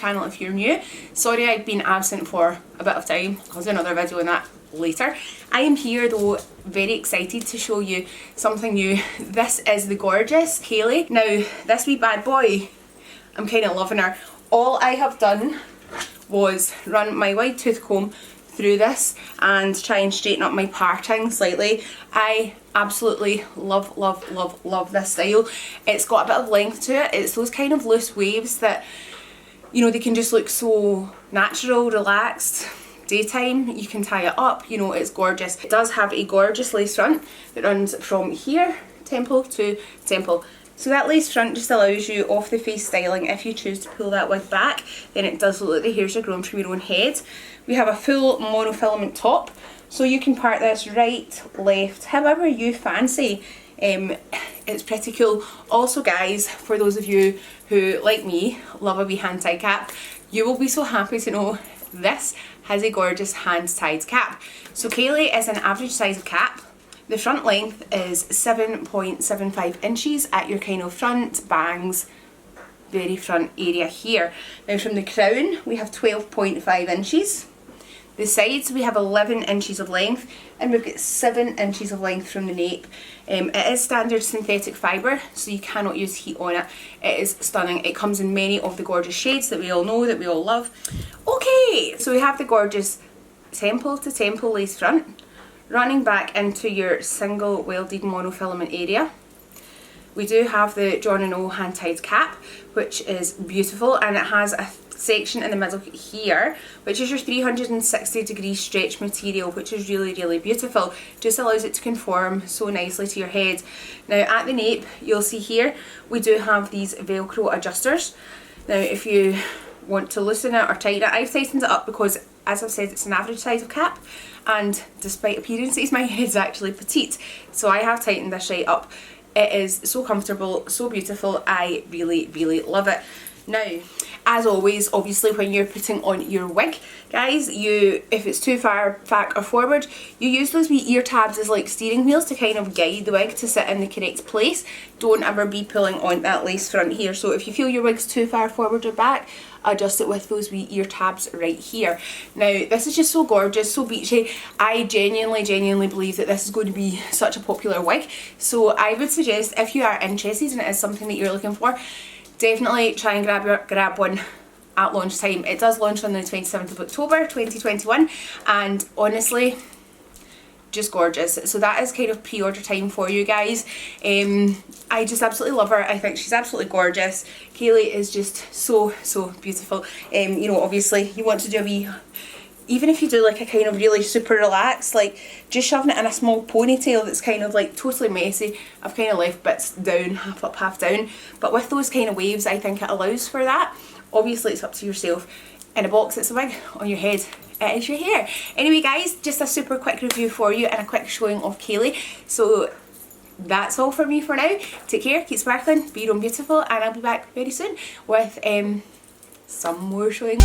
channel if you're new. Sorry I've been absent for a bit of time. I'll do another video on that later. I am here though very excited to show you something new. This is the gorgeous KAYLEE. Now this wee bad boy, I'm kind of loving her. All I have done was run my wide tooth comb through this and try and straighten up my parting slightly. I absolutely love this style. It's got a bit of length to it. It's those kind of loose waves that, you know, they can just look so natural, relaxed. Daytime, you can tie it up, you know, it's gorgeous. It does have a gorgeous lace front that runs from here, temple to temple. So that lace front just allows you off the face styling. If you choose to pull that wig back, then it does look like the hairs are grown from your own head. We have a full monofilament top, so you can part this right, left, however you fancy. It's pretty cool. Also guys, for those of you who, like me, love a wee hand tie cap, you will be so happy to know this has a gorgeous hand tied cap. So KAYLEE is an average size of cap. The front length is 7.75 inches at your kind of front bangs, very front area here. Now from the crown we have 12.5 inches. The sides we have 11 inches of length, and we've got 7 inches of length from the nape. It is standard synthetic fibre, so you cannot use heat on it. It is stunning. It comes in many of the gorgeous shades that we all know, that we all love. Okay, so we have the gorgeous temple to temple lace front, running back into your single welded monofilament area. We do have the Jon Renau hand tied cap, which is beautiful, and it has a section in the middle here, which is your 360-degree stretch material, which is really beautiful. Just allows it to conform so nicely to your head. Now at the nape, you'll see here we do have these Velcro adjusters. Now if you want to loosen it or tighten it, I've tightened it up because, as I've said, it's an average size of cap, and despite appearances my head's actually petite, so I have tightened this right up. It is so comfortable, so beautiful. I really love it. Now, as always, obviously when you're putting on your wig, guys, if it's too far back or forward, you use those wee ear tabs as like steering wheels to kind of guide the wig to sit in the correct place. Don't ever be pulling on that lace front here. So if you feel your wig's too far forward or back, adjust it with those wee ear tabs right here. Now this is just so gorgeous, so beachy. I genuinely believe that this is going to be such a popular wig, so I would suggest, if you are interested and it is something that you're looking for, definitely try and grab one at launch time. It does launch on the 27th of October 2021, and honestly, just gorgeous. So that is kind of pre-order time for you guys. I just absolutely love her. I think she's absolutely gorgeous. KAYLEE is just so beautiful. You know, obviously you want to do a wee, even if you do like a kind of really super relaxed, like just shoving it in a small ponytail that's kind of like totally messy. I've kind of left bits down, half up, half down, but with those kind of waves I think it allows for that. Obviously it's up to yourself. In a box it's a wig, on your head it is your hair. Anyway guys, just a super quick review for you and a quick showing of KAYLEE. So that's all for me for now. Take care, keep sparkling, be your own beautiful, and I'll be back very soon with some more showing.